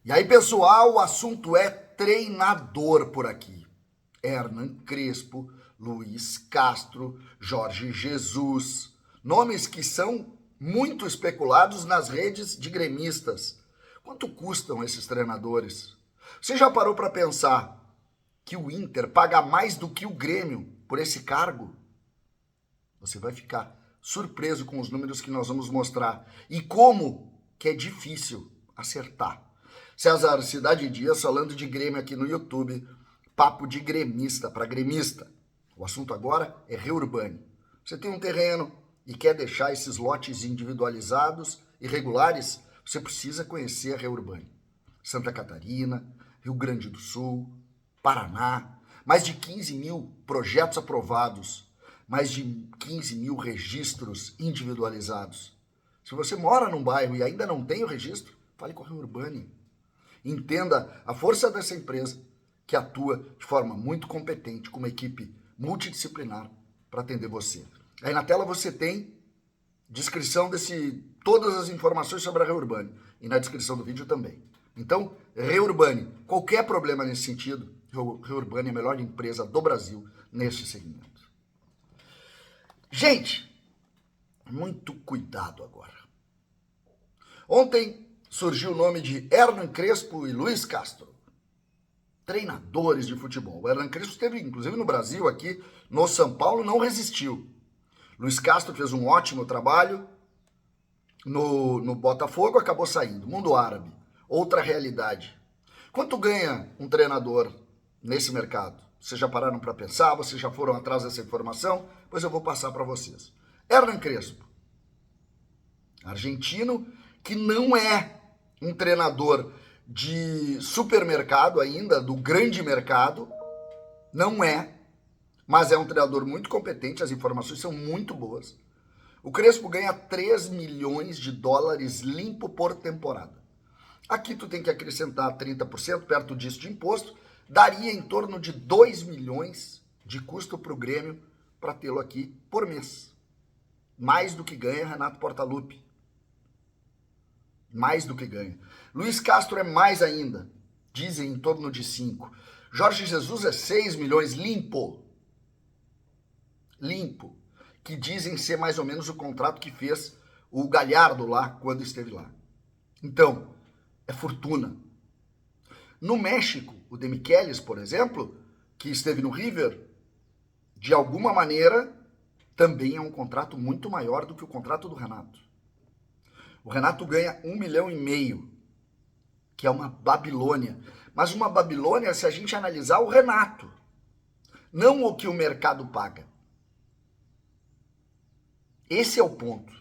E aí, pessoal, o assunto é treinador por aqui. Hernan Crespo, Luiz Castro, Jorge Jesus, nomes que são muito especulados nas redes de gremistas. Quanto custam esses treinadores? Você já parou para pensar que o Inter paga mais do que o Grêmio por esse cargo? Você vai ficar surpreso com os números que nós vamos mostrar e como que é difícil acertar. César Cidade Dias falando de Grêmio aqui no YouTube, papo de gremista para gremista. O assunto agora é Reurbani. Você tem um terreno e quer deixar esses lotes individualizados e regulares, você precisa conhecer a Reurbani. Santa Catarina, Rio Grande do Sul, Paraná, mais de 15 mil projetos aprovados, mais de 15 mil registros individualizados. Se você mora num bairro e ainda não tem o registro, fale com a Reurbani. Entenda a força dessa empresa que atua de forma muito competente, com uma equipe multidisciplinar para atender você. Aí na tela você tem descrição todas as informações sobre a Reurbani e na descrição do vídeo também. Então, Reurbani, qualquer problema nesse sentido, Reurbani é a melhor empresa do Brasil neste segmento. Gente, muito cuidado agora. Ontem surgiu o nome de Hernan Crespo e Luiz Castro, treinadores de futebol. O Hernan Crespo esteve, inclusive, no Brasil, aqui no São Paulo, não resistiu. Luiz Castro fez um ótimo trabalho no Botafogo, acabou saindo. Mundo árabe, outra realidade. Quanto ganha um treinador nesse mercado? Vocês já pararam para pensar? Vocês já foram atrás dessa informação? Pois eu vou passar para vocês. Hernan Crespo, argentino, que não é um treinador de supermercado ainda, do grande mercado, não é, mas é um treinador muito competente, as informações são muito boas. O Crespo ganha 3 milhões de dólares limpo por temporada. Aqui tu tem que acrescentar 30%, perto disso de imposto, daria em torno de 2 milhões de custo para o Grêmio para tê-lo aqui por mês. Mais do que ganha Renato Portaluppi. Mais do que ganha. Luiz Castro é mais ainda. Dizem em torno de 5. Jorge Jesus é 6 milhões limpo. Limpo. Que dizem ser mais ou menos o contrato que fez o Galhardo lá, quando esteve lá. Então, é fortuna. No México, o De Michelis, por exemplo, que esteve no River, de alguma maneira, também é um contrato muito maior do que o contrato do Renato. O Renato ganha 1,5 milhão, que é uma Babilônia. Mas uma Babilônia, se a gente analisar o Renato, não o que o mercado paga. Esse é o ponto.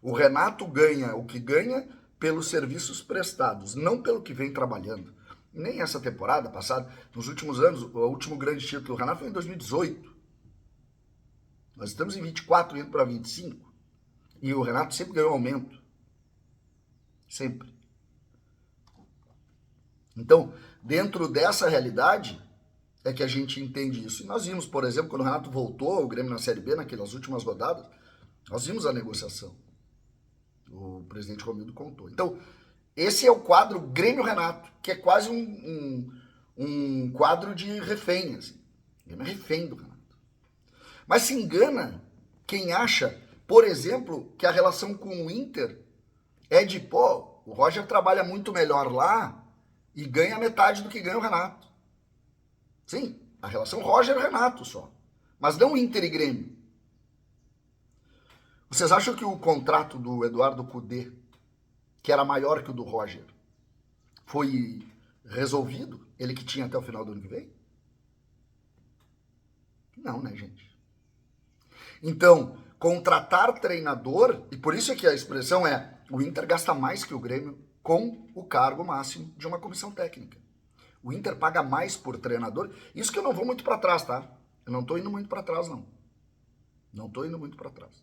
O Renato ganha o que ganha pelos serviços prestados, não pelo que vem trabalhando. Nem essa temporada passada, nos últimos anos, o último grande título do Renato foi em 2018. Nós estamos em 24, indo para 25. E o Renato sempre ganhou aumento. Sempre. Então, dentro dessa realidade, é que a gente entende isso. E nós vimos, por exemplo, quando o Renato voltou, o Grêmio na Série B, naquelas últimas rodadas, nós vimos a negociação. O presidente Romildo contou. Então, esse é o quadro Grêmio-Renato, que é quase um quadro de refém. Assim. O Grêmio é refém do Renato. Mas se engana quem acha, por exemplo, que a relação com o Inter é de, pô, o Roger trabalha muito melhor lá e ganha metade do que ganha o Renato. Sim, a relação Roger-Renato só. Mas não Inter e Grêmio. Vocês acham que o contrato do Eduardo Cudê, que era maior que o do Roger, foi resolvido? Ele que tinha até o final do ano que vem? Não, né, gente? Então, contratar treinador, e por isso é que a expressão é o Inter gasta mais que o Grêmio com o cargo máximo de uma comissão técnica. O Inter paga mais por treinador. Isso que eu não vou muito para trás, tá? Eu não tô indo muito para trás, não. Não tô indo muito para trás.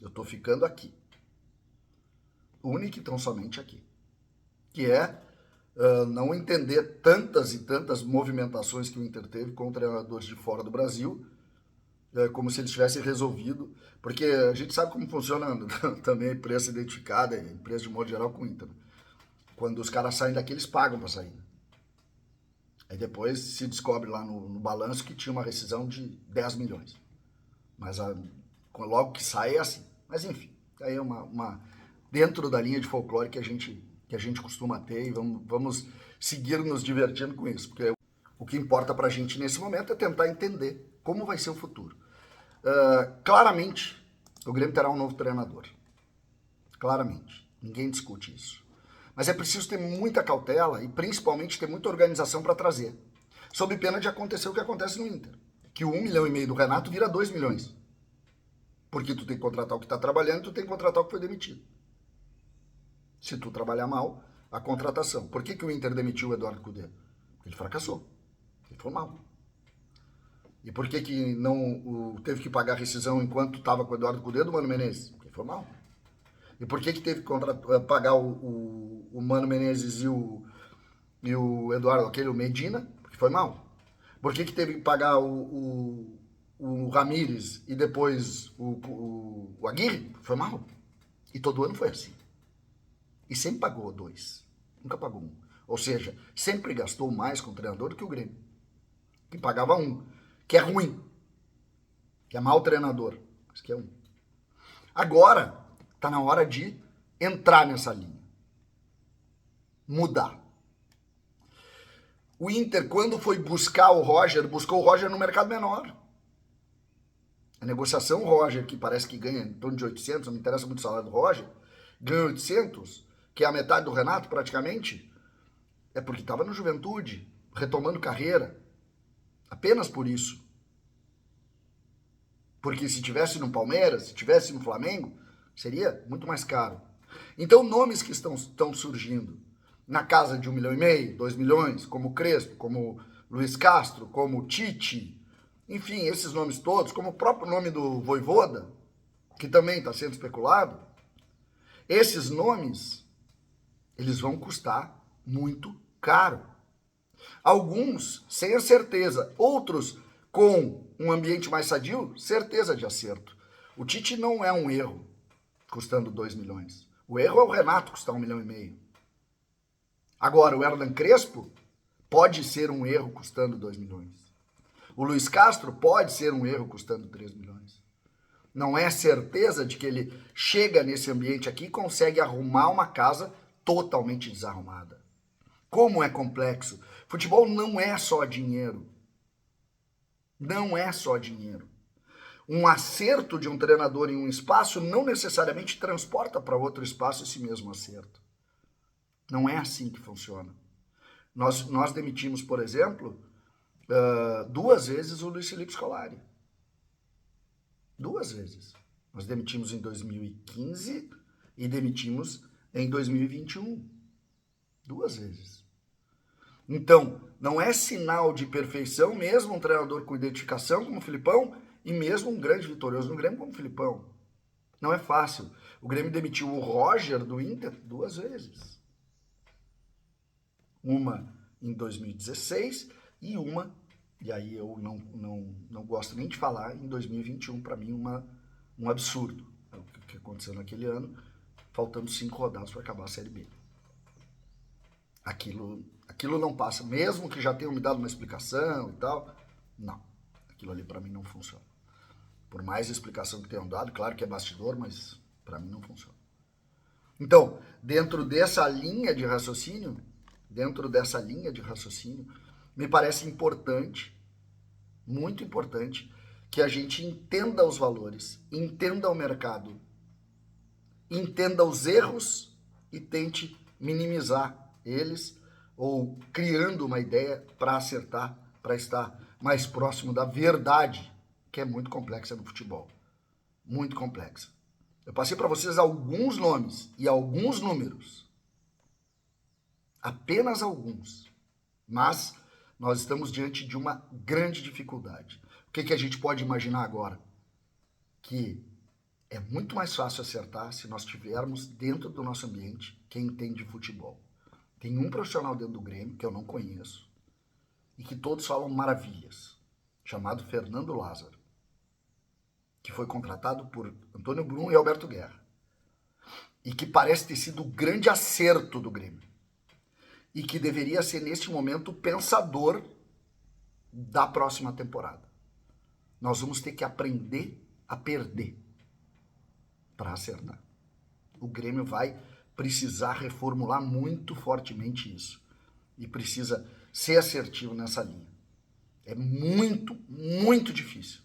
Eu tô ficando aqui. Única e tão somente aqui. Que é não entender tantas e tantas movimentações que o Inter teve com treinadores de fora do Brasil, como se eles tivessem resolvido, porque a gente sabe como funciona também a imprensa identificada, a imprensa de modo geral com o Inter. Quando os caras saem daqui, eles pagam para sair. Aí depois se descobre lá no balanço que tinha uma rescisão de 10 milhões. Mas logo que sai é assim. Mas enfim, aí é dentro da linha de folclore que a gente costuma ter e vamos seguir nos divertindo com isso. Porque o que importa pra gente nesse momento é tentar entender como vai ser o futuro. Claramente, o Grêmio terá um novo treinador. Claramente. Ninguém discute isso. Mas é preciso ter muita cautela e principalmente ter muita organização para trazer. Sob pena de acontecer o que acontece no Inter. Que o 1,5 milhão do Renato vira 2 milhões. Porque tu tem que contratar o que está trabalhando e tu tem que contratar o que foi demitido. Se tu trabalhar mal, a contratação. Por que o Inter demitiu o Eduardo Cudê? Porque ele fracassou. Ele foi mal. E por que não teve que pagar a rescisão enquanto estava com o Eduardo Cudê do Mano Menezes? Porque ele foi mal. E por que teve que pagar o Mano Menezes e o Eduardo, o Medina? Porque foi mal. Por que teve que pagar o Ramírez e depois o Aguirre? Foi mal. E todo ano foi assim. E sempre pagou 2. Nunca pagou 1. Ou seja, sempre gastou mais com o treinador do que o Grêmio. Que pagava 1. Que é ruim. Que é mau treinador. Mas que é 1. Agora, tá na hora de entrar nessa linha. Mudar. O Inter, quando foi buscar o Roger, buscou o Roger no mercado menor. A negociação, o Roger, que parece que ganha em torno de 800, não me interessa muito o salário do Roger, ganha 800, que é a metade do Renato praticamente, é porque estava no Juventude, retomando carreira. Apenas por isso. Porque se tivesse no Palmeiras, se tivesse no Flamengo, seria muito mais caro. Então, nomes que estão surgindo na casa de 1,5 milhão, 2 milhões, como Crespo, como Luiz Castro, como Tite, enfim, esses nomes todos, como o próprio nome do Vojvoda, que também está sendo especulado, esses nomes, eles vão custar muito caro. Alguns sem a certeza, outros com um ambiente mais sadio, certeza de acerto. O Tite não é um erro, custando 2 milhões. O erro é o Renato custar 1,5 milhão. Agora, o Hernan Crespo pode ser um erro custando 2 milhões. O Luiz Castro pode ser um erro custando 3 milhões. Não é certeza de que ele chega nesse ambiente aqui e consegue arrumar uma casa totalmente desarrumada. Como é complexo. Futebol não é só dinheiro. Não é só dinheiro. Um acerto de um treinador em um espaço não necessariamente transporta para outro espaço esse mesmo acerto. Não é assim que funciona. Nós demitimos, por exemplo, 2 vezes o Luiz Felipe Scolari. 2 vezes. Nós demitimos em 2015 e demitimos em 2021. 2 vezes. Então, não é sinal de perfeição mesmo um treinador com identificação como o Filipão e mesmo um grande vitorioso no Grêmio como o Filipão. Não é fácil. O Grêmio demitiu o Roger do Inter 2 vezes. Uma em 2016 e uma, e aí eu não gosto nem de falar, em 2021, para mim um absurdo. O que aconteceu naquele ano, faltando 5 rodadas para acabar a Série B. Aquilo não passa, mesmo que já tenham me dado uma explicação e tal, não. Aquilo ali para mim não funciona. Por mais explicação que tenham dado, claro que é bastidor, mas para mim não funciona. Então, dentro dessa linha de raciocínio, me parece importante, muito importante, que a gente entenda os valores, entenda o mercado, entenda os erros e tente minimizar eles ou criando uma ideia para acertar, para estar mais próximo da verdade, que é muito complexa no futebol. Muito complexa. Eu passei para vocês alguns nomes e alguns números. Apenas alguns. Mas nós estamos diante de uma grande dificuldade. O que a gente pode imaginar agora? Que é muito mais fácil acertar se nós tivermos dentro do nosso ambiente quem entende de futebol. Tem um profissional dentro do Grêmio, que eu não conheço, e que todos falam maravilhas, chamado Fernando Lázaro, que foi contratado por Antônio Brum e Alberto Guerra, e que parece ter sido o grande acerto do Grêmio. e que deveria ser, neste momento, o pensador da próxima temporada. Nós vamos ter que aprender a perder para acertar. O Grêmio vai precisar reformular muito fortemente isso. E precisa ser assertivo nessa linha. É muito, muito difícil.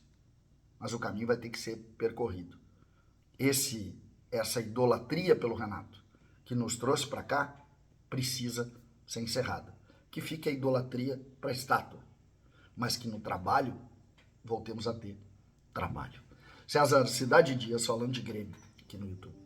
Mas o caminho vai ter que ser percorrido. Essa idolatria pelo Renato, que nos trouxe para cá, precisa ser encerrada. Que fique a idolatria para a estátua. Mas que no trabalho, voltemos a ter trabalho. César, Cidade Dias falando de Grêmio aqui no YouTube.